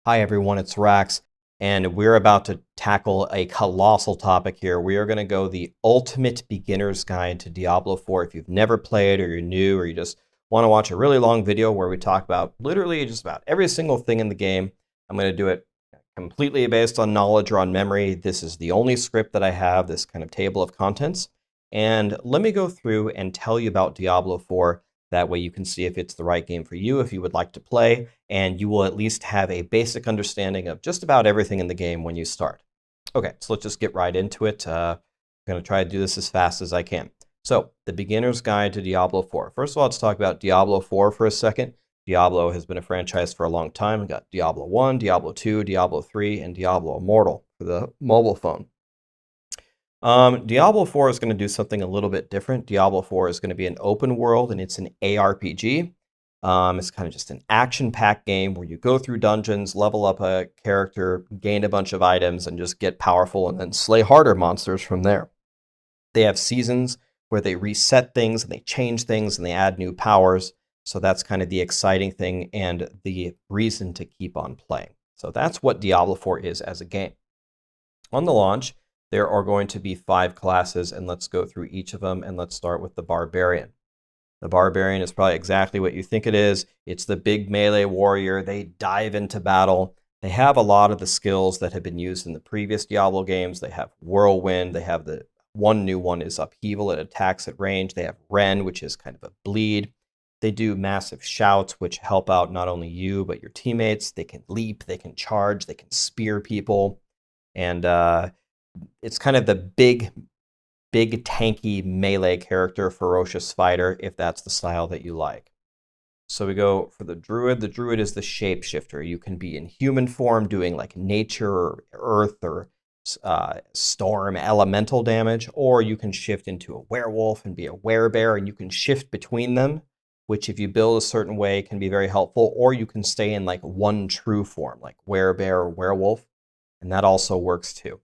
Hi everyone, it's Rax, and we're about to tackle a colossal topic here. We are going to go the ultimate beginner's guide to Diablo 4. If you've never played or you're new or you just want to watch a really long video where we talk about literally just about every single thing in the game, I'm going to do it completely based on knowledge or on memory. This is the only script that I have, this kind of table of contents. And let me go through and tell you about Diablo 4. That way you can see if it's the right game for you, if you would like to play, and you will at least have a basic understanding of just about everything in the game when you start. Okay, so let's just get right into it. I'm going to try to do this as fast as I can. So, the beginner's guide to Diablo 4. First of all, let's talk about Diablo 4 for a second. Diablo has been a franchise for a long time. We've got Diablo 1, Diablo 2, Diablo 3, and Diablo Immortal for the mobile phone. Diablo 4 is going to do something a little bit different. Diablo 4 is going to be an open world, and it's an ARPG. It's kind of just an action-packed game where you go through dungeons, level up a character, gain a bunch of items, and just get powerful and then slay harder monsters from there. They have seasons where they reset things and they change things and they add new powers. So that's kind of the exciting thing and the reason to keep on playing. So that's what Diablo 4 is as a game. On the launch, there are going to be 5 classes, and let's go through each of them, and let's start with the Barbarian. The Barbarian is probably exactly what you think it is. It's the big melee warrior. They dive into battle. They have a lot of the skills that have been used in the previous Diablo games. They have Whirlwind. They have the one new one is Upheaval. It attacks at range. They have Ren, which is kind of a bleed. They do massive shouts, which help out not only you, but your teammates. They can leap. They can charge. They can spear people. And it's kind of the big tanky melee character, ferocious fighter, if that's the style that you like. So we go for the Druid. The Druid is the shapeshifter. You can be in human form doing like nature or earth or storm elemental damage, or you can shift into a werewolf and be a werebear, and you can shift between them, which if you build a certain way can be very helpful, or you can stay in like one true form, like werebear or werewolf, and that also works too.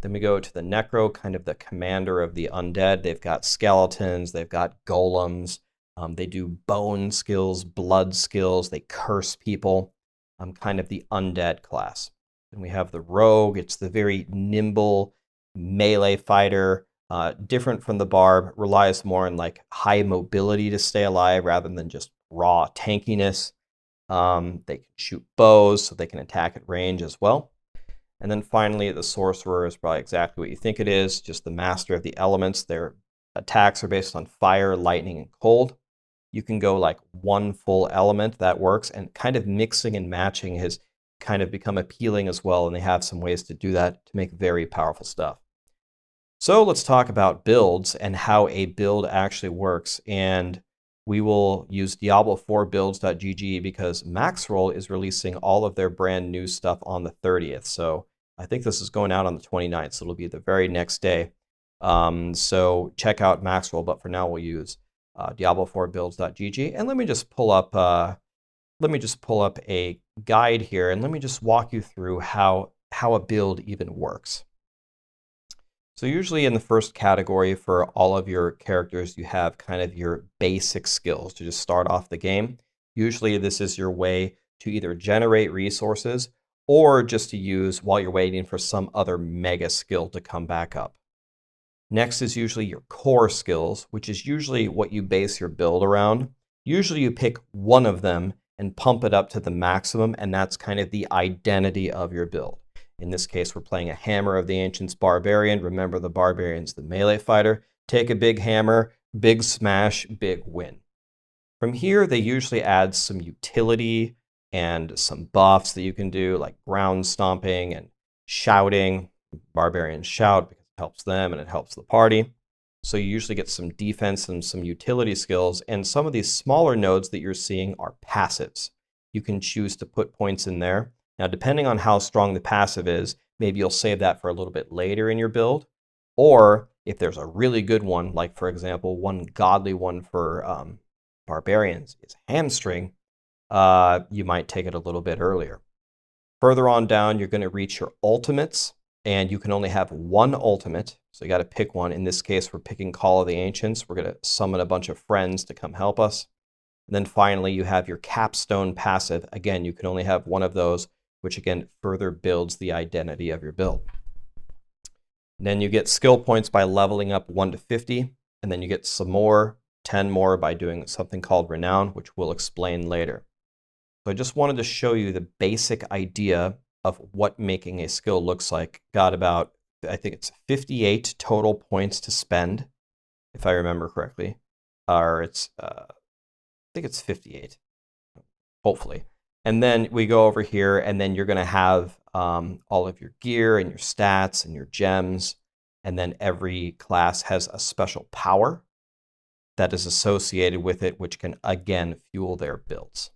Then we go to the Necro, kind of the commander of the undead. They've got skeletons, they've got golems, they do bone skills, blood skills, they curse people, kind of the undead class. Then we have the Rogue. It's the very nimble melee fighter, different from the Barb, relies more on like high mobility to stay alive rather than just raw tankiness. They can shoot bows, so they can attack at range as well. And then finally, the Sorcerer is probably exactly what you think it is, just the master of the elements. Their attacks are based on fire, lightning, and cold. You can go like one full element, that works, and kind of mixing and matching has kind of become appealing as well, and they have some ways to do that to make very powerful stuff. So let's talk about builds and how a build actually works. And we will use Diablo4builds.gg because Maxroll is releasing all of their brand new stuff on the 30th. So I think this is going out on the 29th, so it'll be the very next day. So check out Maxroll, but for now we'll use Diablo4builds.gg. And let me just pull up a guide here, and let me just walk you through how a build even works. So usually in the first category for all of your characters, you have kind of your basic skills to just start off the game. Usually this is your way to either generate resources or just to use while you're waiting for some other mega skill to come back up. Next is usually your core skills, which is usually what you base your build around. Usually you pick one of them and pump it up to the maximum, and that's kind of the identity of your build. In this case, we're playing a Hammer of the Ancients Barbarian. Remember, the Barbarian's the melee fighter. Take a big hammer, big smash, big win. From here, they usually add some utility and some buffs that you can do, like ground stomping and shouting. Barbarians shout because it helps them and it helps the party. So you usually get some defense and some utility skills, and some of these smaller nodes that you're seeing are passives. You can choose to put points in there. Now, depending on how strong the passive is, maybe you'll save that for a little bit later in your build. Or if there's a really good one, like for example, one godly one for barbarians is hamstring, you might take it a little bit earlier. Further on down, you're going to reach your ultimates, and you can only have one ultimate. So you got to pick one. In this case, we're picking Call of the Ancients. We're going to summon a bunch of friends to come help us. And then finally, you have your capstone passive. Again, you can only have one of those, which again further builds the identity of your build. And then you get skill points by leveling up 1 to 50, and then you get some more, 10 more by doing something called Renown, which we'll explain later. So I just wanted to show you the basic idea of what making a skill looks like. Got about, I think it's 58 total points to spend, if I remember correctly. Or it's, I think it's 58, hopefully. And then we go over here, and then you're going to have all of your gear and your stats and your gems. And then every class has a special power that is associated with it, which can, again, fuel their builds.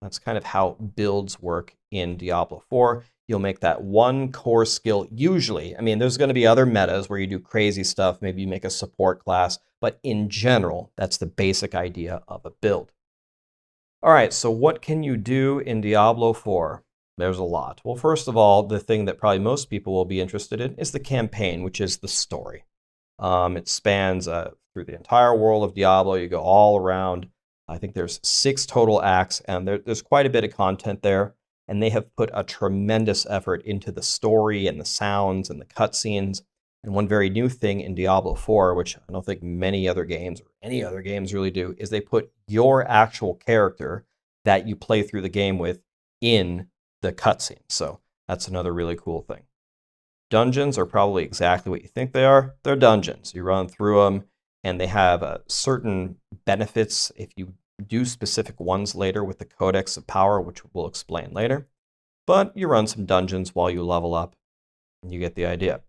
That's kind of how builds work in Diablo 4. You'll make that one core skill usually. I mean, there's going to be other metas where you do crazy stuff. Maybe you make a support class. But in general, that's the basic idea of a build. All right, so what can you do in Diablo 4? There's a lot. Well, first of all, the thing that probably most people will be interested in is the campaign, which is the story. It spans through the entire world of Diablo. You go all around. I think there's 6 total acts, and there's quite a bit of content there. And they have put a tremendous effort into the story and the sounds and the cutscenes. And one very new thing in Diablo 4, which I don't think many other games or any other games really do, is they put your actual character that you play through the game with in the cutscene. So that's another really cool thing. Dungeons are probably exactly what you think they are. They're dungeons. You run through them, and they have certain benefits if you do specific ones later with the Codex of Power, which we'll explain later. But you run some dungeons while you level up, and you get the idea.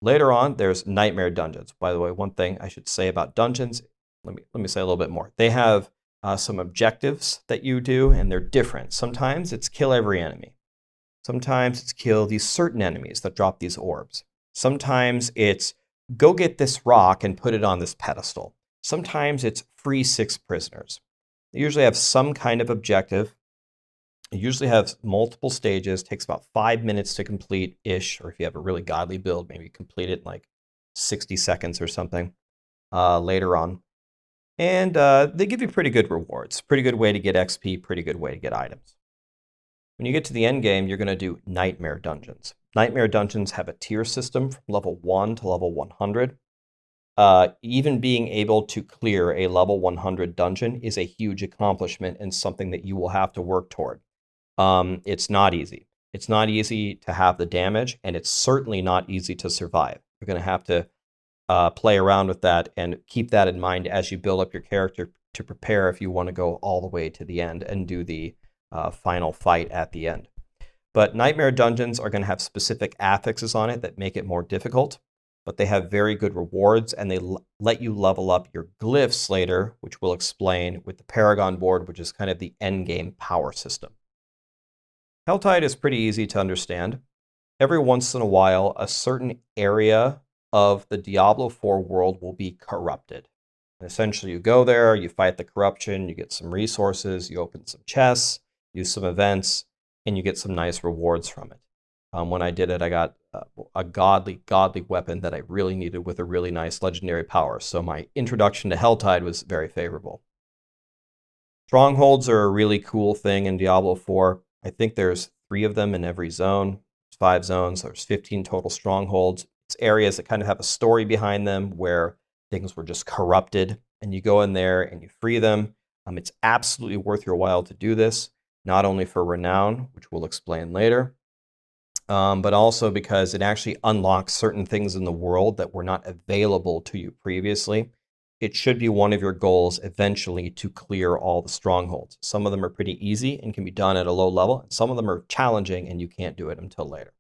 Later on, there's nightmare dungeons. By the way, one thing I should say about dungeons, let me say a little bit more. They have some objectives that you do, and they're different. Sometimes it's kill every enemy. Sometimes it's kill these certain enemies that drop these orbs. Sometimes it's go get this rock and put it on this pedestal. Sometimes it's free 6 prisoners. They usually have some kind of objective. It usually has multiple stages, takes about 5 minutes to complete-ish, or if you have a really godly build, maybe complete it in like 60 seconds or something later on. And they give you pretty good rewards, pretty good way to get XP, pretty good way to get items. When you get to the end game, you're going to do nightmare dungeons. Nightmare dungeons have a tier system from level 1 to level 100. Even being able to clear a level 100 dungeon is a huge accomplishment and something that you will have to work toward. It's not easy. It's not easy to have the damage, and it's certainly not easy to survive. You're going to have to play around with that and keep that in mind as you build up your character to prepare if you want to go all the way to the end and do the final fight at the end. But nightmare dungeons are going to have specific affixes on it that make it more difficult, but they have very good rewards, and they let you level up your glyphs later, which we'll explain with the Paragon board, which is kind of the end game power system. Helltide is pretty easy to understand. Every once in a while, a certain area of the Diablo 4 world will be corrupted. And essentially, you go there, you fight the corruption, you get some resources, you open some chests, use some events, and you get some nice rewards from it. When I did it, I got a godly weapon that I really needed with a really nice legendary power. So my introduction to Helltide was very favorable. Strongholds are a really cool thing in Diablo 4. I think there's 3 of them in every zone. There's 5 zones. There's 15 total strongholds. It's areas that kind of have a story behind them where things were just corrupted, and you go in there and you free them. It's absolutely worth your while to do this, not only for Renown, which we'll explain later, but also because it actually unlocks certain things in the world that were not available to you previously. It should be one of your goals eventually to clear all the strongholds. Some of them are pretty easy and can be done at a low level, and some of them are challenging and you can't do it until later.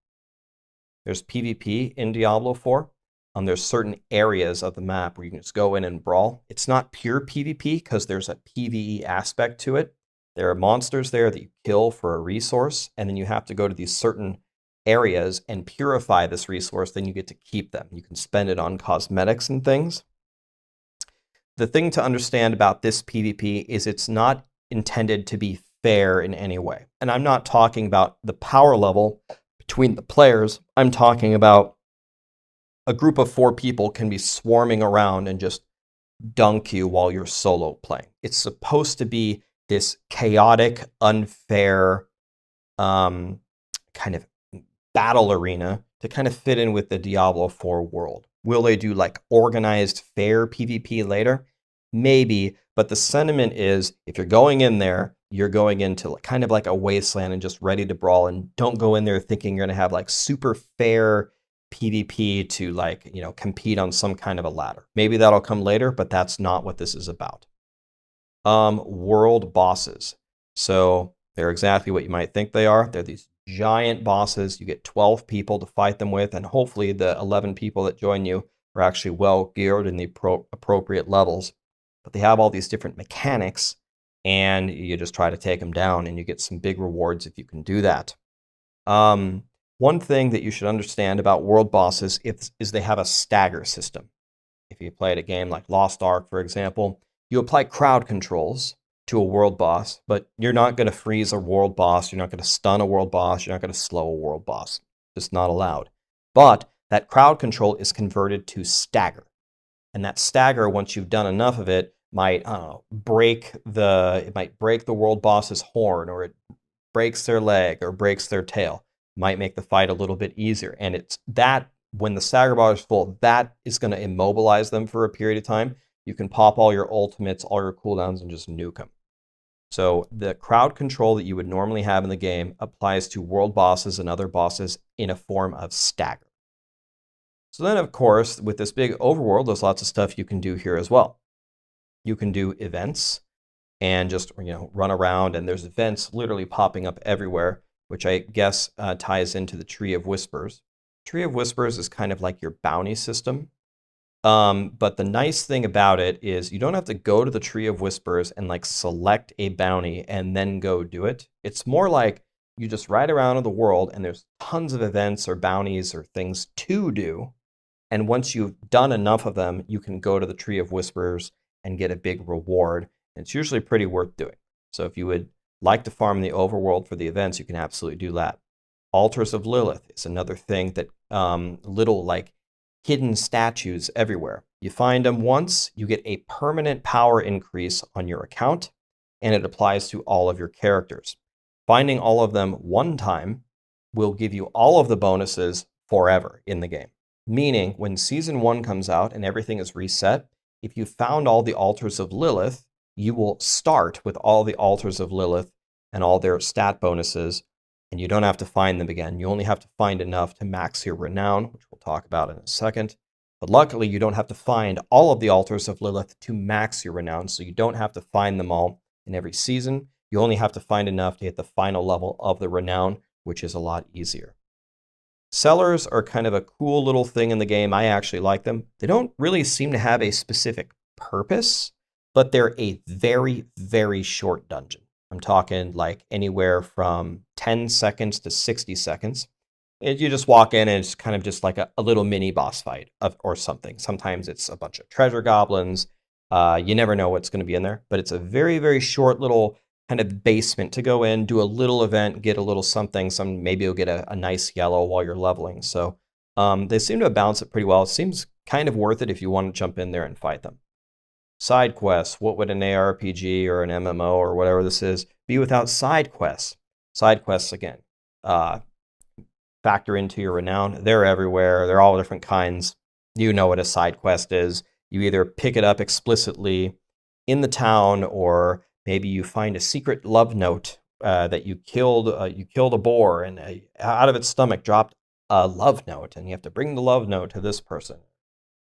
There's PvP in Diablo 4. There's certain areas of the map where you can just go in and brawl. It's not pure PvP because there's a PvE aspect to it. There are monsters there that you kill for a resource, and then you have to go to these certain areas and purify this resource, then you get to keep them. You can spend it on cosmetics and things. The thing to understand about this PvP is it's not intended to be fair in any way. And I'm not talking about the power level between the players. I'm talking about a group of 4 people can be swarming around and just dunk you while you're solo playing. It's supposed to be this chaotic, unfair kind of battle arena to kind of fit in with the Diablo 4 world. Will they do like organized fair PvP later? Maybe, but the sentiment is if you're going in there, you're going into kind of like a wasteland and just ready to brawl, and don't go in there thinking you're going to have like super fair PvP to like, compete on some kind of a ladder. Maybe that'll come later, but that's not what this is about. World bosses. So they're exactly what you might think they are. They're these giant bosses. You get 12 people to fight them with, and hopefully the 11 people that join you are actually well geared in the appropriate levels. But they have all these different mechanics, and you just try to take them down, and you get some big rewards if you can do that. One thing that you should understand about world bosses is they have a stagger system. If you played a game like Lost Ark, for example, you apply crowd controls to a world boss, but you're not going to freeze a world boss, you're not going to stun a world boss, you're not going to slow a world boss. Just not allowed. But that crowd control is converted to stagger. And that stagger, once you've done enough of it, might break the world boss's horn, or it breaks their leg or breaks their tail. Might make the fight a little bit easier. And it's that when the stagger bar is full, that is going to immobilize them for a period of time. You can pop all your ultimates, all your cooldowns, and just nuke them. So the crowd control that you would normally have in the game applies to world bosses and other bosses in a form of stagger. So then, of course, with this big overworld, there's lots of stuff you can do here as well. You can do events and just run around, and there's events literally popping up everywhere, which I guess ties into the Tree of Whispers. Tree of Whispers is kind of like your bounty system. But the nice thing about it is you don't have to go to the Tree of Whispers and like select a bounty and then go do it. It's more like you just ride around in the world and there's tons of events or bounties or things to do. And once you've done enough of them, you can go to the Tree of Whispers and get a big reward. And it's usually pretty worth doing. So if you would like to farm the overworld for the events, you can absolutely do that. Altars of Lilith is another thing that little like hidden statues everywhere. You find them once, you get a permanent power increase on your account, and it applies to all of your characters. Finding all of them one time will give you all of the bonuses forever in the game. Meaning, when Season 1 comes out and everything is reset, if you found all the Altars of Lilith, you will start with all the Altars of Lilith and all their stat bonuses, and you don't have to find them again. You only have to find enough to max your Renown, which we'll talk about in a second. But luckily, you don't have to find all of the Altars of Lilith to max your Renown, so you don't have to find them all in every season. You only have to find enough to hit the final level of the Renown, which is a lot easier. Cellars are kind of a cool little thing in the game. I actually like them. They don't really seem to have a specific purpose, but they're a very, very short dungeon. I'm talking like anywhere from 10 seconds to 60 seconds. And you just walk in and it's kind of just like a little mini boss fight or something. Sometimes it's a bunch of treasure goblins. You never know what's going to be in there, but it's a very, very short little kind of basement to go in, do a little event, get a little something. Maybe you'll get a nice yellow while you're leveling. So they seem to have balanced it pretty well. It seems kind of worth it if you want to jump in there and fight them. Side quests. What would an ARPG or an MMO or whatever this is be without side quests? Side quests, again, factor into your Renown. They're everywhere. They're all different kinds. You know what a side quest is. You either pick it up explicitly in the town, or maybe you find a secret love note that you killed a boar, and out of its stomach dropped a love note, and you have to bring the love note to this person.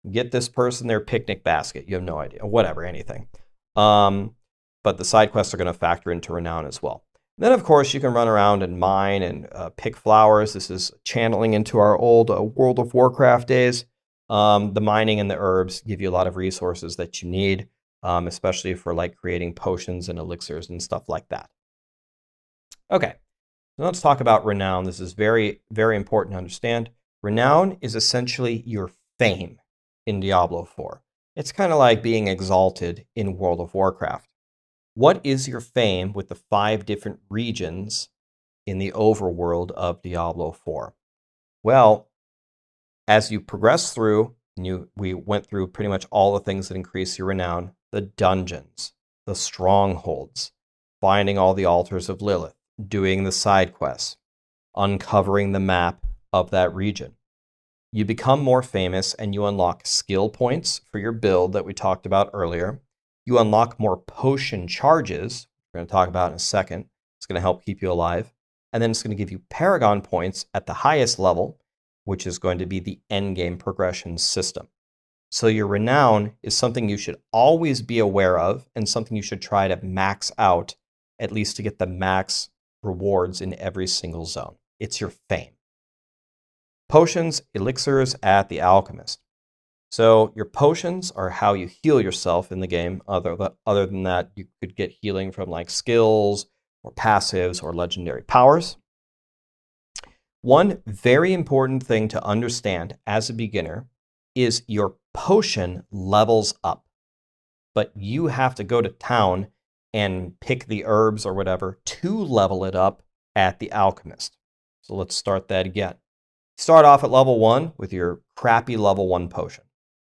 Get this person their picnic basket. You have no idea. Whatever, anything. But the side quests are going to factor into Renown as well. Then, of course, you can run around and mine and pick flowers. This is channeling into our old World of Warcraft days. The mining and the herbs give you a lot of resources that you need, especially for like creating potions and elixirs and stuff like that. Okay, so let's talk about Renown. This is very, very important to understand. Renown is essentially your fame in Diablo 4. It's kind of like being exalted in World of Warcraft. What is your fame with the 5 different regions in the overworld of Diablo 4? Well, as you progress through, we went through pretty much all the things that increase your Renown: the dungeons, the strongholds, finding all the Altars of Lilith, doing the side quests. uncovering the map of that region. You become more famous and you unlock skill points for your build that we talked about earlier. You unlock more potion charges, we're going to talk about in a second. It's going to help keep you alive. And then it's going to give you Paragon points at the highest level, which is going to be the endgame progression system. So your Renown is something you should always be aware of and something you should try to max out, at least to get the max rewards in every single zone. It's your fame. Potions, Elixirs at the Alchemist. So your potions are how you heal yourself in the game. Other than that, you could get healing from like skills or passives or legendary powers. One very important thing to understand as a beginner is your potion levels up. But you have to go to town and pick the herbs or whatever to level it up at the Alchemist. So let's start that again. Start off at level 1 with your crappy level 1 potion.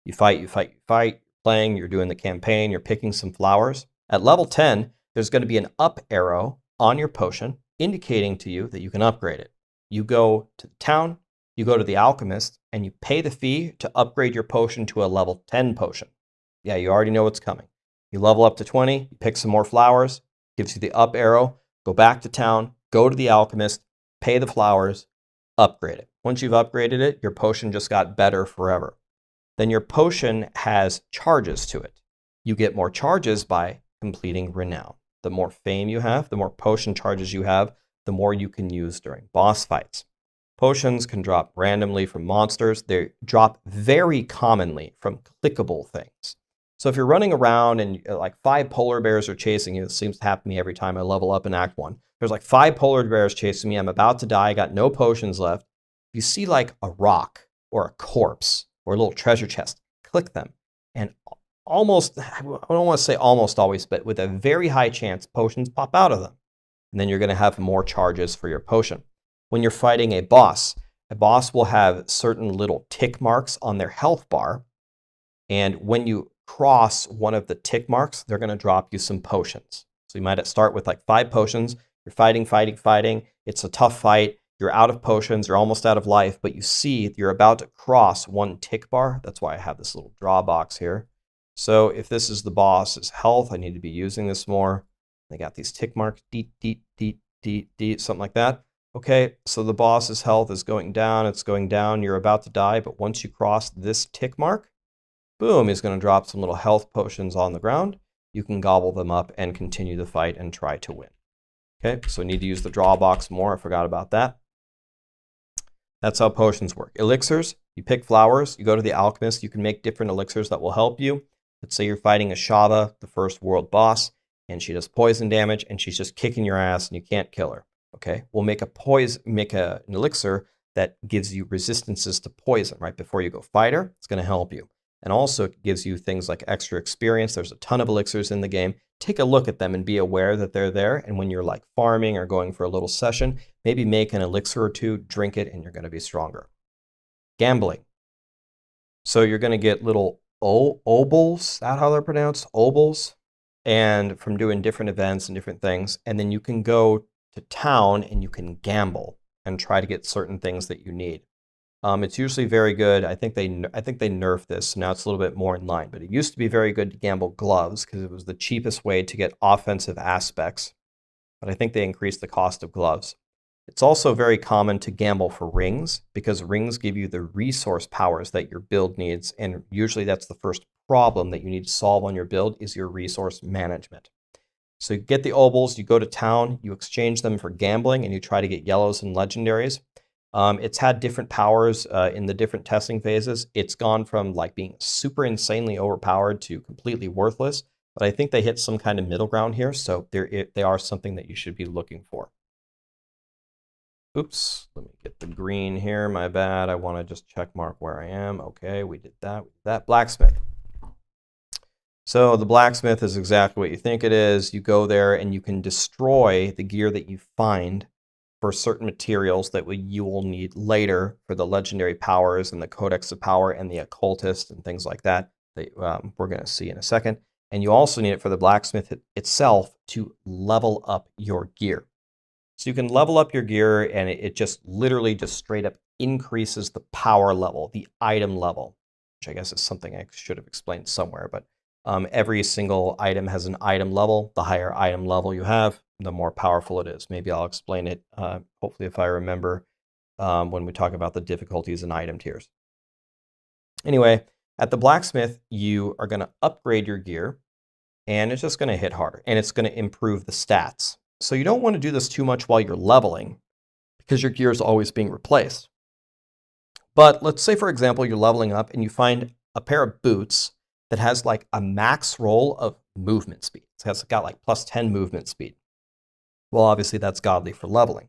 You fight, playing, you're doing the campaign, you're picking some flowers. At level 10, there's going to be an up arrow on your potion indicating to you that you can upgrade it. You go to the town, you go to the Alchemist, and you pay the fee to upgrade your potion to a level 10 potion. Yeah, you already know what's coming. You level up to 20, you pick some more flowers, gives you the up arrow, go back to town, go to the Alchemist, pay the flowers, upgrade it. Once you've upgraded it, your potion just got better forever. Then your potion has charges to it. You get more charges by completing Renown. The more fame you have, the more potion charges you have, the more you can use during boss fights. Potions can drop randomly from monsters. They drop very commonly from clickable things. So if you're running around and like 5 polar bears are chasing you, it seems to happen to me every time I level up in Act 1. There's like 5 polar bears chasing me. I'm about to die. I got no potions left. If you see like a rock or a corpse or a little treasure chest, click them. And almost, I don't want to say almost always, but with a very high chance, potions pop out of them. And then you're going to have more charges for your potion. When you're fighting a boss will have certain little tick marks on their health bar. And when you cross one of the tick marks, they're going to drop you some potions. So you might start with like 5 potions. You're fighting. It's a tough fight. You're out of potions. You're almost out of life. But you see you're about to cross one tick bar. That's why I have this little draw box here. So if this is the boss's health, I need to be using this more. They got these tick marks, something like that. Okay, so the boss's health is going down. It's going down. You're about to die. But once you cross this tick mark, boom, he's going to drop some little health potions on the ground. You can gobble them up and continue the fight and try to win. Okay, so I need to use the draw box more. I forgot about that. That's how potions work. Elixirs, you pick flowers. You go to the Alchemist. You can make different elixirs that will help you. Let's say you're fighting a Shava, the first world boss, and she does poison damage, and she's just kicking your ass, and you can't kill her. Okay, we'll make an elixir that gives you resistances to poison right before you go fight her. It's going to help you. And also it gives you things like extra experience. There's a ton of elixirs in the game. Take a look at them and be aware that they're there. And when you're like farming or going for a little session, maybe make an elixir or 2, drink it, and you're going to be stronger. Gambling. So you're going to get little obols, is that how they're pronounced? Obols. And from doing different events and different things. And then you can go to town and you can gamble and try to get certain things that you need. It's usually very good. I think they nerfed this, so now it's a little bit more in line. But it used to be very good to gamble gloves because it was the cheapest way to get offensive aspects. But I think they increased the cost of gloves. It's also very common to gamble for rings because rings give you the resource powers that your build needs. And usually that's the first problem that you need to solve on your build is your resource management. So you get the obols, you go to town, you exchange them for gambling, and you try to get yellows and legendaries. It's had different powers in the different testing phases. It's gone from like being super insanely overpowered to completely worthless. But I think they hit some kind of middle ground here, so they are something that you should be looking for. Oops, let me get the green here. My bad. I want to just check mark where I am. Okay, we did that. Blacksmith. So the blacksmith is exactly what you think it is. You go there and you can destroy the gear that you find for certain materials that you will need later for the legendary powers and the Codex of Power and the Occultist and things like that we're going to see in a second. And you also need it for the blacksmith itself to level up your gear. So you can level up your gear, and it just literally just straight up increases the power level, the item level, which I guess is something I should have explained somewhere. But every single item has an item level. The higher item level you have, the more powerful it is. Maybe I'll explain it, hopefully, if I remember, when we talk about the difficulties and item tiers. Anyway, at the Blacksmith, you are going to upgrade your gear, and it's just going to hit harder, and it's going to improve the stats. So you don't want to do this too much while you're leveling, because your gear is always being replaced. But let's say, for example, you're leveling up and you find a pair of boots that has like a max roll of movement speed. It's got like plus 10 movement speed. Well, obviously that's godly for leveling.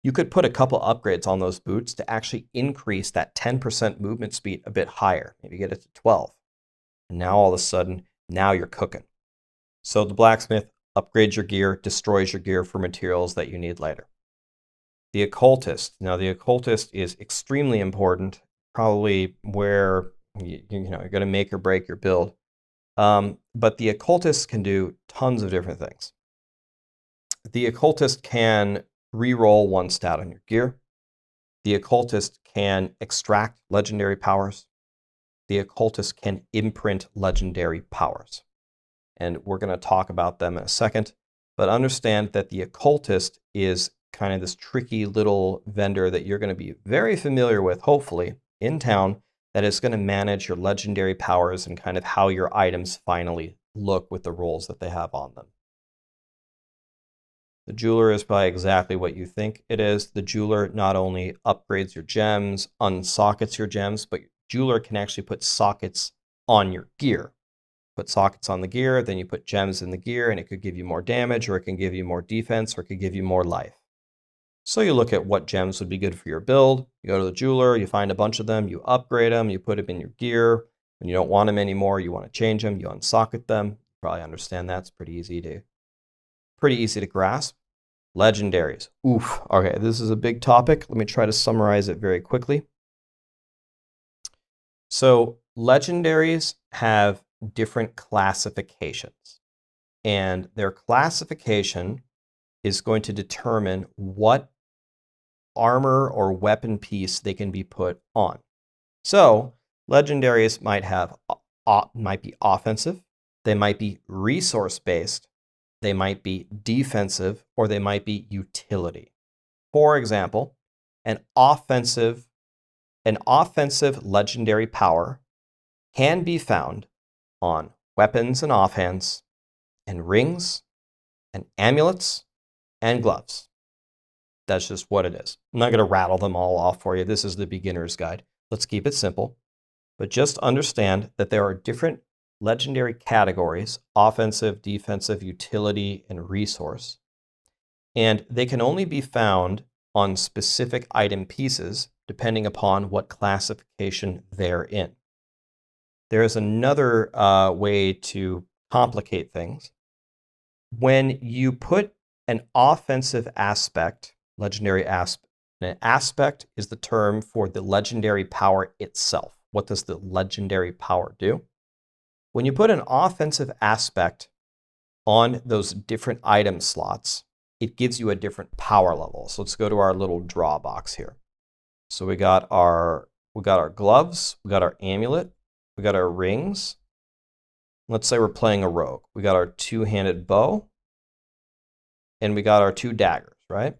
You could put a couple upgrades on those boots to actually increase that 10% movement speed a bit higher. Maybe get it to 12. And now all of a sudden, now you're cooking. So the Blacksmith upgrades your gear, destroys your gear for materials that you need later. The Occultist. Now, the Occultist is extremely important, probably where you're going to make or break your build. But the Occultist can do tons of different things. The Occultist can re-roll one stat on your gear. The Occultist can extract legendary powers. The Occultist can imprint legendary powers. And we're going to talk about them in a second. But understand that the Occultist is kind of this tricky little vendor that you're going to be very familiar with, hopefully, in town, that is going to manage your legendary powers and kind of how your items finally look with the rolls that they have on them. The Jeweler is probably exactly what you think it is. The Jeweler not only upgrades your gems, unsockets your gems, but Jeweler can actually put sockets on your gear. Put sockets on the gear, then you put gems in the gear, and it could give you more damage, or it can give you more defense, or it could give you more life. So you look at what gems would be good for your build. You go to the Jeweler, you find a bunch of them, you upgrade them, you put them in your gear. When you don't want them anymore, you want to change them, you unsocket them. You probably understand that. It's pretty easy to grasp. Legendaries. Oof. Okay, this is a big topic. Let me try to summarize it very quickly. So legendaries have different classifications, and their classification is going to determine what armor or weapon piece they can be put on. So legendaries might be offensive, they might be resource based, they might be defensive, or they might be utility. For example, an offensive legendary power can be found on weapons and offhands, and rings, and amulets, and gloves. That's just what it is. I'm not going to rattle them all off for you. This is the beginner's guide. Let's keep it simple. But just understand that there are different legendary categories: offensive, defensive, utility, and resource. And they can only be found on specific item pieces depending upon what classification they're in. There is another way to complicate things. When you put an offensive aspect, legendary aspect, an aspect is the term for the legendary power itself. What does the legendary power do? When you put an offensive aspect on those different item slots, it gives you a different power level. So let's go to our little draw box here. So we got our gloves, we got our amulet, we got our rings. Let's say we're playing a rogue. We got our two-handed bow, and we got our two daggers, right?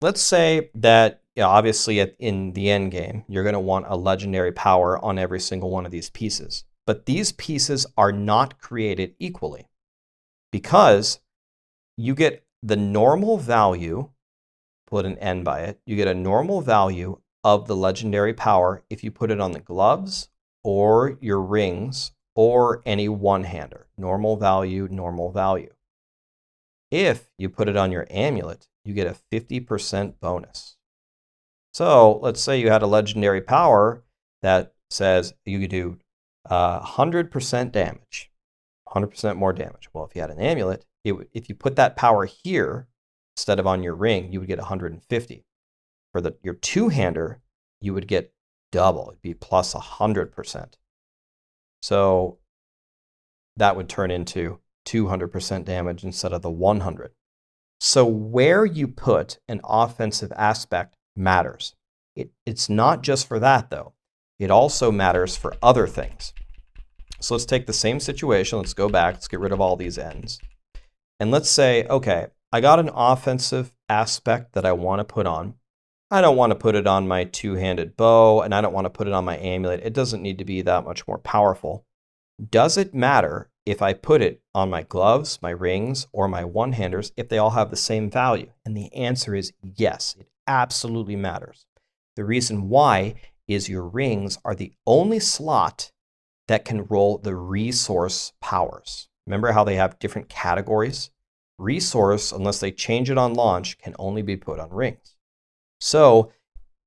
Let's say that, obviously in the end game, you're going to want a legendary power on every single one of these pieces. But these pieces are not created equally, because you get the normal value, put an N by it, you get a normal value of the legendary power if you put it on the gloves or your rings or any one-hander. Normal value, normal value. If you put it on your amulet, you get a 50% bonus. So let's say you had a legendary power that says you could do 100% damage, 100% more damage. Well, if you had an amulet, if you put that power here instead of on your ring, you would get 150. For your two-hander, you would get double. It'd be plus 100%. So that would turn into 200% damage instead of the 100. So where you put an offensive aspect matters. It's not just for that, though. It also matters for other things. So let's take the same situation. Let's go back. Let's get rid of all these ends. And let's say, okay, I got an offensive aspect that I want to put on. I don't want to put it on my two-handed bow, and I don't want to put it on my amulet. It doesn't need to be that much more powerful. Does it matter if I put it on my gloves, my rings, or my one-handers if they all have the same value? And the answer is yes, it absolutely matters. The reason why is your rings are the only slot that can roll the resource powers. Remember how they have different categories? Resource, unless they change it on launch, can only be put on rings. So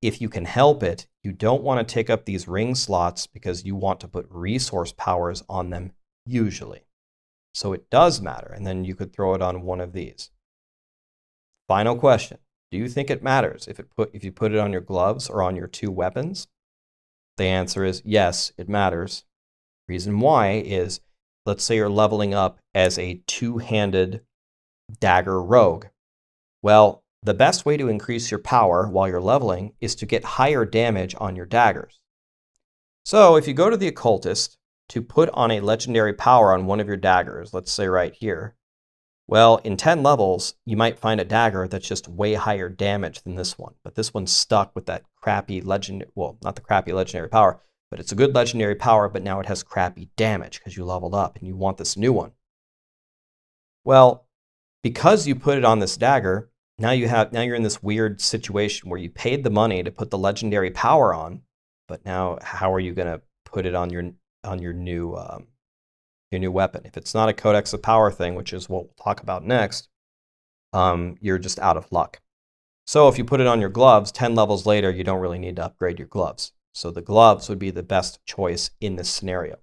if you can help it, you don't want to take up these ring slots because you want to put resource powers on them usually. So it does matter, and then you could throw it on one of these. Final question. Do you think it matters if you put it on your gloves or on your two weapons? The answer is yes, it matters. Reason why is, let's say you're leveling up as a two-handed dagger rogue. Well, the best way to increase your power while you're leveling is to get higher damage on your daggers. So if you go to the Occultist to put on a legendary power on one of your daggers, let's say right here, well, in 10 levels, you might find a dagger that's just way higher damage than this one. But this one's stuck with that crappy legendary, well, not the crappy legendary power, but it's a good legendary power, but now it has crappy damage because you leveled up and you want this new one. Well, because you put it on this dagger, now you're in this weird situation where you paid the money to put the legendary power on, but now how are you going to put it on your new weapon? If it's not a Codex of Power thing, which is what we'll talk about next, you're just out of luck. So if you put it on your gloves, 10 levels later, you don't really need to upgrade your gloves. So the gloves would be the best choice in this scenario.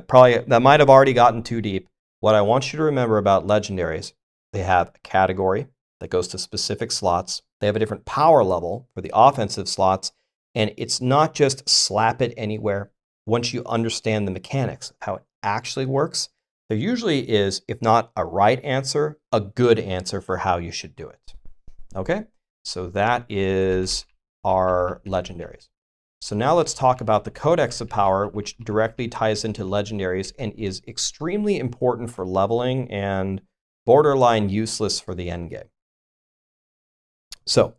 Probably that might have already gotten too deep. What I want you to remember about legendaries, they have a category that goes to specific slots. They have a different power level for the offensive slots, and it's not just slap it anywhere. Once you understand the mechanics of how it actually works, there usually is, if not a right answer, a good answer for how you should do it. Okay, so that is our legendaries. So now let's talk about the Codex of Power, which directly ties into legendaries and is extremely important for leveling and borderline useless for the endgame. So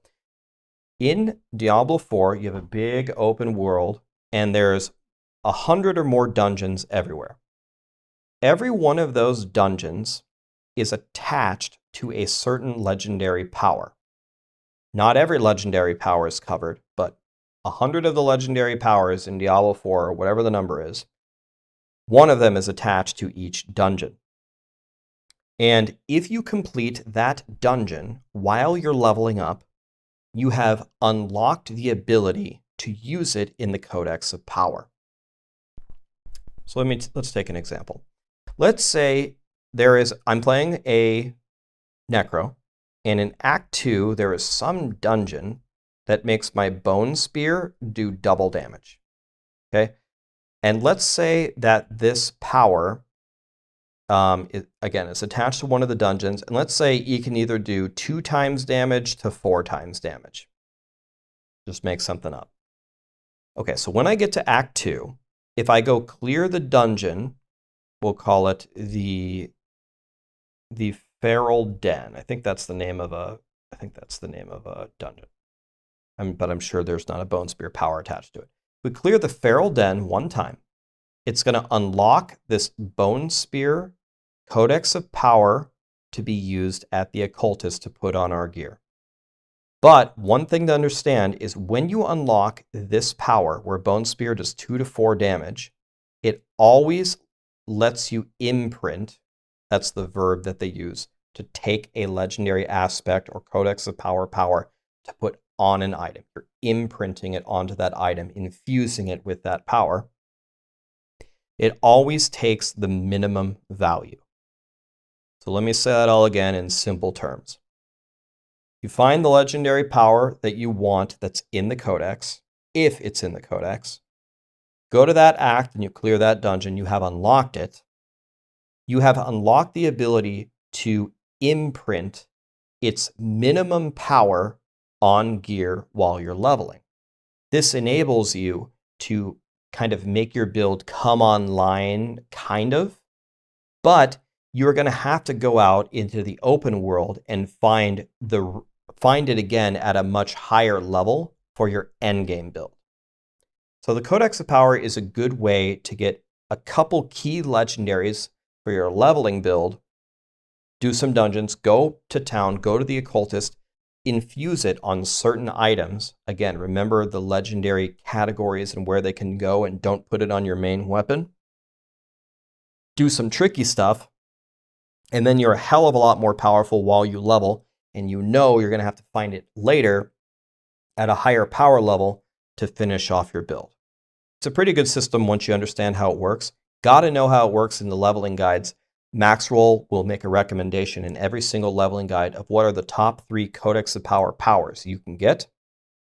in Diablo 4, you have a big open world, and there's 100 or more dungeons everywhere. Every one of those dungeons is attached to a certain legendary power. Not every legendary power is covered, but 100 of the legendary powers in Diablo 4, or whatever the number is, one of them is attached to each dungeon. And if you complete that dungeon while you're leveling up, you have unlocked the ability to use it in the Codex of Power. So let's take an example. Let's say I'm playing a Necro, and in Act 2, there is some dungeon that makes my bone spear do double damage. Okay? And let's say that this power, again, it's attached to one of the dungeons, and let's say you can either do 2 times damage to 4 times damage. Just make something up. Okay, so when I get to Act 2, if I go clear the dungeon, we'll call it the Feral Den. I think that's the name of a dungeon. But I'm sure there's not a Bone Spear power attached to it. We clear the Feral Den one time. It's going to unlock this Bone Spear Codex of Power to be used at the Occultist to put on our gear. But one thing to understand is when you unlock this power, where Bone Spear does 2 to 4 damage, it always lets you imprint, that's the verb that they use, to take a legendary aspect or Codex of Power to put on an item. You're imprinting it onto that item, infusing it with that power. It always takes the minimum value. So let me say that all again in simple terms. You find the legendary power that you want that's in the Codex, if it's in the Codex. Go to that act and you clear that dungeon. You have unlocked it. you have unlocked the ability to imprint its minimum power on gear while you're leveling. This enables you to kind of make your build come online, but you're going to have to go out into the open world and find it again at a much higher level for your endgame build. So the Codex of Power is a good way to get a couple key legendaries for your leveling build, do some dungeons, go to town, go to the Occultist, infuse it on certain items. Again, remember the legendary categories and where they can go, and don't put it on your main weapon. Do some tricky stuff, and then you're a hell of a lot more powerful while you level, and you know you're going to have to find it later at a higher power level to finish off your build. It's a pretty good system once you understand how it works. Got to know how it works in the leveling guides. Maxroll will make a recommendation in every single leveling guide of what are the top 3 Codex of Power powers you can get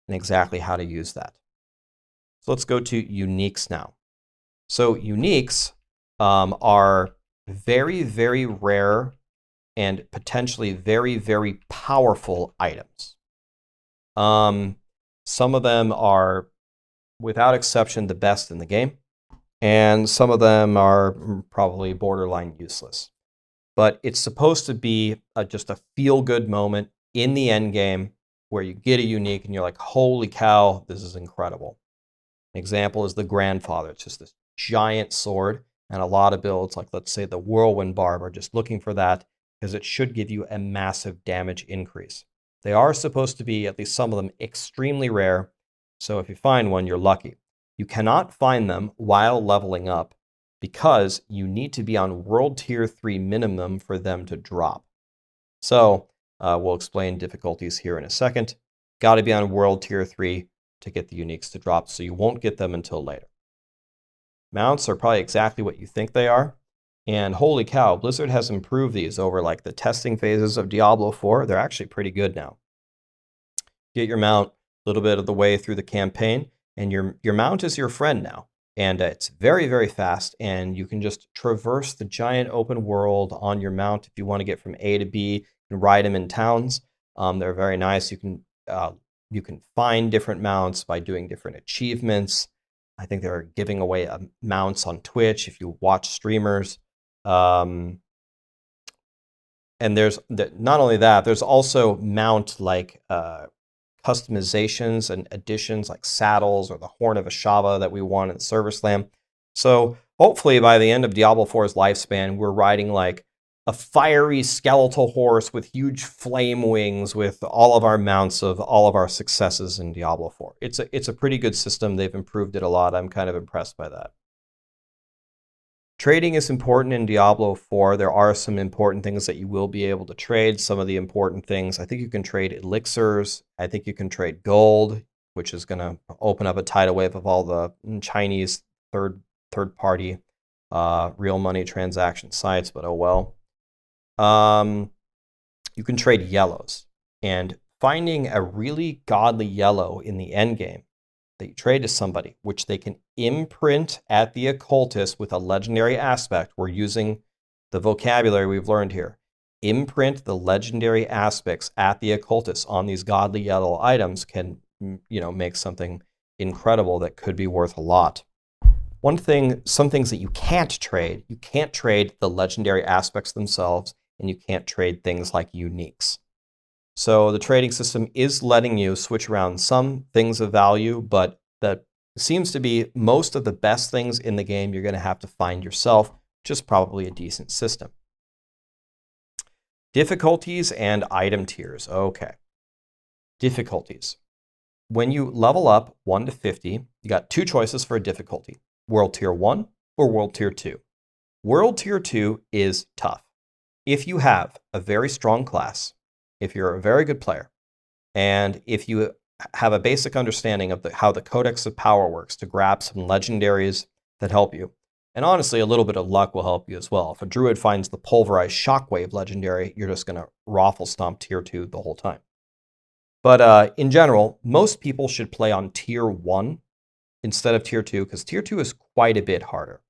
and exactly how to use that. So let's go to uniques now. So uniques are very, very rare and potentially very, very powerful items. Some of them are, without exception, the best in the game, and some of them are probably borderline useless. But it's supposed to be just a feel-good moment in the end game where you get a unique and you're like, holy cow, this is incredible. An example is the Grandfather. It's just this giant sword, and a lot of builds, like let's say the Whirlwind Barb, are just looking for that because it should give you a massive damage increase. They are supposed to be, at least some of them, extremely rare, so if you find one, you're lucky. You cannot find them while leveling up because you need to be on World Tier 3 minimum for them to drop. So we'll explain difficulties here in a second. Got to be on World Tier 3 to get the uniques to drop, so you won't get them until later. Mounts are probably exactly what you think they are. And holy cow, Blizzard has improved these over like the testing phases of Diablo 4. They're actually pretty good now. Get your mount a little bit of the way through the campaign, and your mount is your friend now. And it's very, very fast, and you can just traverse the giant open world on your mount if you want to get from A to B and ride them in towns. They're very nice. You can find different mounts by doing different achievements. I think they're giving away mounts on Twitch if you watch streamers. And there's not only that, there's also mount like customizations and additions like saddles or the Horn of Ashava that we want in the Server Slam. So hopefully by the end of Diablo 4's lifespan, we're riding like a fiery skeletal horse with huge flame wings with all of our mounts of all of our successes in Diablo 4. It's a pretty good system. They've improved it a lot. I'm kind of impressed by that. Trading is important in Diablo 4. There are some important things that you will be able to trade. Some of the important things, I think you can trade elixirs. I think you can trade gold, which is going to open up a tidal wave of all the Chinese third-party real money transaction sites, but oh well. You can trade yellows. And finding a really godly yellow in the end game that you trade to somebody, which they can imprint at the Occultist with a legendary aspect. We're using the vocabulary we've learned here. Imprint the legendary aspects at the Occultist on these godly yellow items can, make something incredible that could be worth a lot. Some things that you can't trade the legendary aspects themselves, and you can't trade things like uniques. So the trading system is letting you switch around some things of value, but that seems to be most of the best things in the game you're going to have to find yourself, which is probably a decent system. Difficulties and item tiers. Okay. Difficulties. When you level up 1 to 50, you got 2 choices for a difficulty. World Tier 1 or World Tier 2. World Tier 2 is tough. If you have a very strong class, if you're a very good player, and if you have a basic understanding of how the Codex of Power works to grab some legendaries that help you, and honestly, a little bit of luck will help you as well. If a druid finds the pulverized shockwave legendary, you're just going to raffle stomp Tier 2 the whole time. But in general, most people should play on Tier 1 instead of Tier 2, because Tier 2 is quite a bit harder.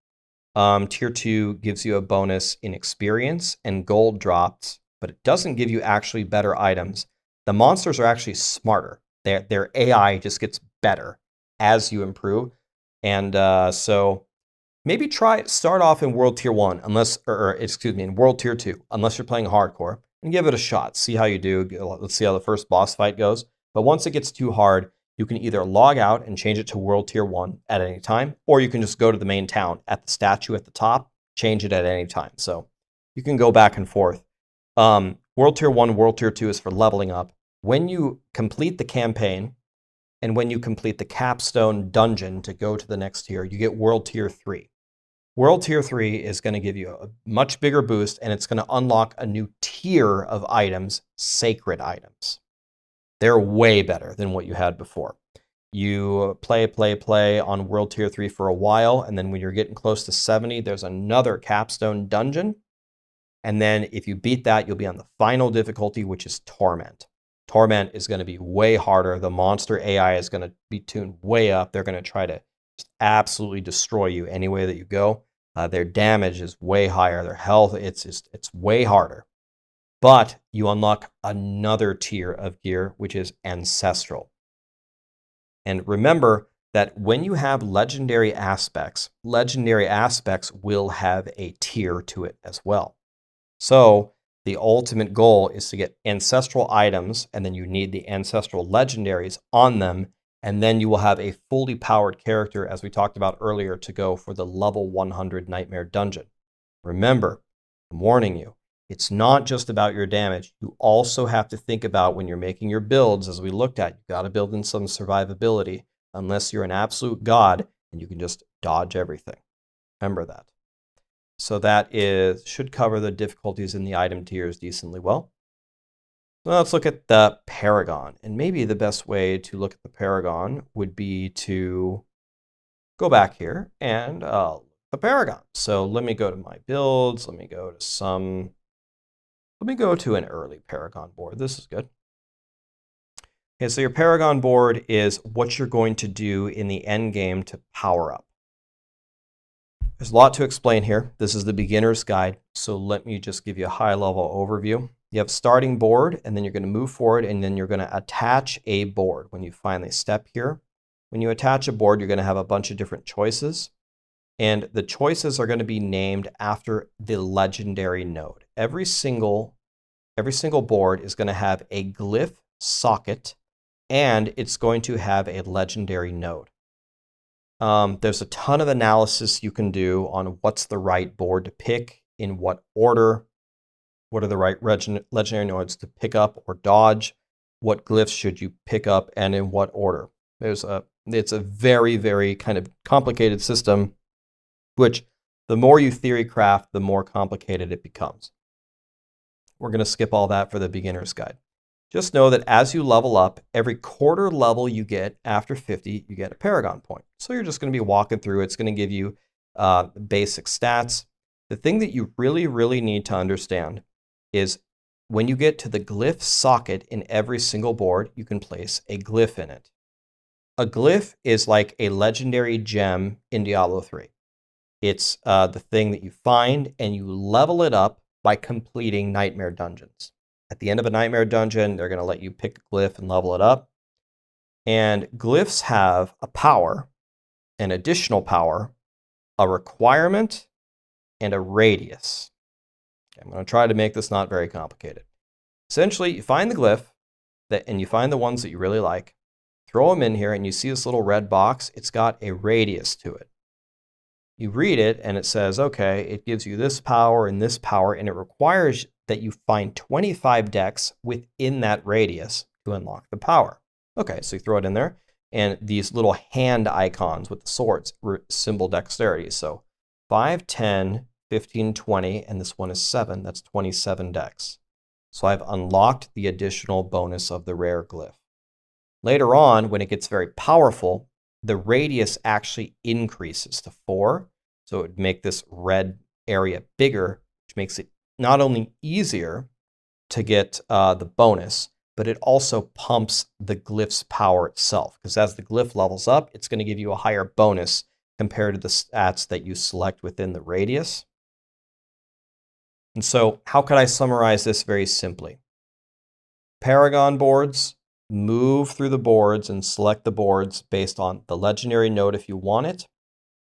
Tier 2 gives you a bonus in experience and gold drops, but it doesn't give you actually better items. The monsters are actually smarter. Their AI just gets better as you improve. And so maybe start off in World Tier 1, in World Tier 2, unless you're playing hardcore, and give it a shot. See how you do. Let's see how the first boss fight goes. But once it gets too hard, you can either log out and change it to World Tier 1 at any time, or you can just go to the main town at the statue at the top, change it at any time. So you can go back and forth. World Tier 1, World Tier 2 is for leveling up. When you complete the campaign, and when you complete the capstone dungeon to go to the next tier, you get World Tier 3. World Tier 3 is going to give you a much bigger boost, and it's going to unlock a new tier of items, sacred items. They're way better than what you had before. You play on World Tier 3 for a while, and then when you're getting close to 70, there's another capstone dungeon. And then if you beat that, you'll be on the final difficulty, which is Torment. Torment is going to be way harder. The monster AI is going to be tuned way up. They're going to try to just absolutely destroy you any way that you go. Their damage is way higher. Their health, it's way harder. But you unlock another tier of gear, which is Ancestral. And remember that when you have legendary aspects will have a tier to it as well. So the ultimate goal is to get ancestral items, and then you need the ancestral legendaries on them, and then you will have a fully powered character, as we talked about earlier, to go for the level 100 Nightmare Dungeon. Remember, I'm warning you, it's not just about your damage. You also have to think about when you're making your builds, as we looked at, you've got to build in some survivability, unless you're an absolute god and you can just dodge everything. Remember that. So that should cover the difficulties in the item tiers decently well. So let's look at the Paragon. And maybe the best way to look at the Paragon would be to go back here and the Paragon. So let me go to my builds. Let me go to an early Paragon board. This is good. Okay, so your Paragon board is what you're going to do in the end game to power up. There's a lot to explain here. This is the beginner's guide, so let me just give you a high-level overview. You have starting board, and then you're going to move forward, and then you're going to attach a board when you finally step here. When you attach a board, you're going to have a bunch of different choices, and the choices are going to be named after the legendary node. Every single board is going to have a glyph socket, and it's going to have a legendary node. There's a ton of analysis you can do on what's the right board to pick, in what order, what are the right legendary nodes to pick up or dodge, what glyphs should you pick up, and in what order. It's a very, very kind of complicated system, which the more you theory craft, the more complicated it becomes. We're going to skip all that for the beginner's guide. Just know that as you level up, every quarter level you get after 50, you get a Paragon point. So you're just going to be walking through. It's going to give you basic stats. The thing that you really, really need to understand is when you get to the glyph socket in every single board, you can place a glyph in it. A glyph is like a legendary gem in Diablo 3. It's the thing that you find and you level it up by completing nightmare dungeons. At the end of a nightmare dungeon, they're going to let you pick a glyph and level it up. And glyphs have a power, an additional power, a requirement, and a radius. Okay, I'm going to try to make this not very complicated. Essentially, you find the glyph, and you find the ones that you really like, throw them in here, and you see this little red box. It's got a radius to it. You read it, and it says, okay, it gives you this power, and it requires that you find 25 decks within that radius to unlock the power. Okay, so you throw it in there, and these little hand icons with the swords symbol dexterity. So 5, 10, 15, 20, and this one is 7. That's 27 decks. So I've unlocked the additional bonus of the rare glyph. Later on, when it gets very powerful, the radius actually increases to 4. So it would make this red area bigger, which makes it not only easier to get the bonus, but it also pumps the glyph's power itself. Because as the glyph levels up, it's going to give you a higher bonus compared to the stats that you select within the radius. And so how could I summarize this very simply? Paragon boards, move through the boards and select the boards based on the legendary node if you want it.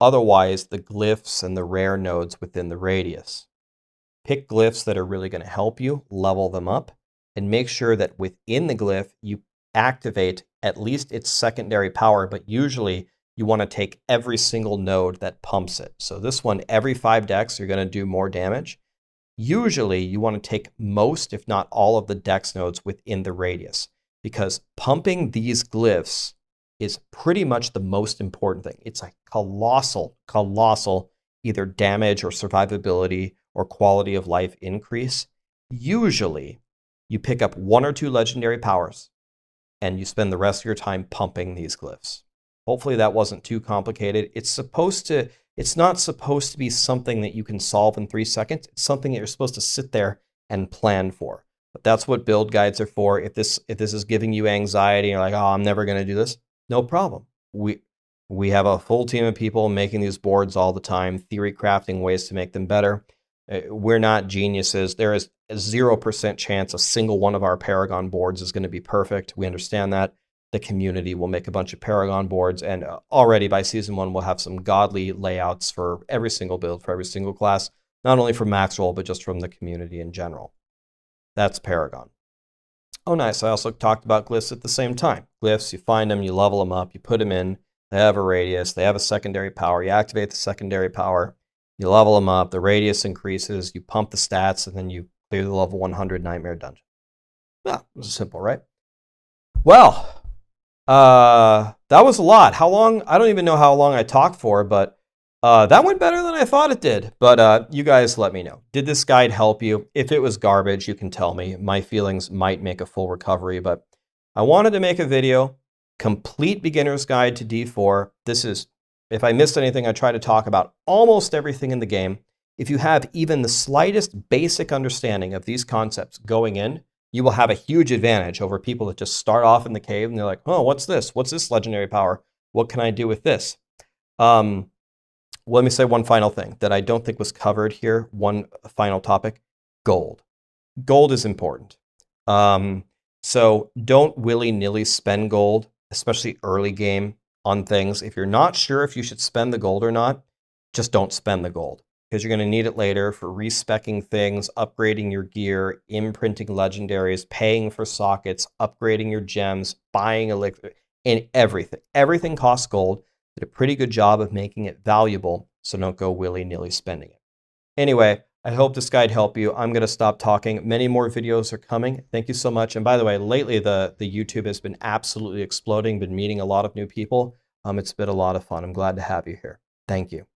Otherwise, the glyphs and the rare nodes within the radius. Pick glyphs that are really going to help you, level them up, and make sure that within the glyph, you activate at least its secondary power, but usually you want to take every single node that pumps it. So this one, every 5 decks, you're going to do more damage. Usually you want to take most, if not all, of the dex nodes within the radius, because pumping these glyphs is pretty much the most important thing. It's a colossal either damage or survivability or quality of life increase. Usually you pick up 1 or 2 legendary powers and you spend the rest of your time pumping these glyphs. Hopefully that wasn't too complicated. It's not supposed to be something that you can solve in 3 seconds. It's something that you're supposed to sit there and plan for. But that's what build guides are for. If this is giving you anxiety, you're like, oh, I'm never going to do this. No problem. We have a full team of people making these boards all the time, theory crafting ways to make them better. We're not geniuses. There is a 0% chance a single one of our Paragon boards is going to be perfect. We understand that. The community will make a bunch of Paragon boards, and already by season 1, we'll have some godly layouts for every single build, for every single class, not only from Maxroll, but just from the community in general. That's Paragon. Oh, nice. I also talked about glyphs at the same time. Glyphs, you find them, you level them up, you put them in, they have a radius, they have a secondary power, you activate the secondary power, you level them up, the radius increases, you pump the stats, and then you clear the level 100 Nightmare Dungeon. Yeah, it was simple, right? Well, that was a lot. How long? I don't even know how long I talked for, but that went better than I thought it did. But you guys let me know. Did this guide help you? If it was garbage, you can tell me. My feelings might make a full recovery, but I wanted to make a video. Complete beginner's guide to D4. This is, if I missed anything, I try to talk about almost everything in the game. If you have even the slightest basic understanding of these concepts going in, you will have a huge advantage over people that just start off in the cave and they're like, oh, what's this? What's this legendary power? What can I do with this? Let me say one final thing that I don't think was covered here. One final topic, gold. Gold is important. So don't willy-nilly spend gold, especially early game on things. If you're not sure if you should spend the gold or not, just don't spend the gold, because you're going to need it later for respecking things, upgrading your gear, imprinting legendaries, paying for sockets, upgrading your gems, buying elixir, and everything. Everything costs gold. Did a pretty good job of making it valuable, so don't go willy-nilly spending it. Anyway, I hope this guide helped you. I'm going to stop talking. Many more videos are coming. Thank you so much. And by the way, lately the YouTube has been absolutely exploding, been meeting a lot of new people. It's been a lot of fun. I'm glad to have you here. Thank you.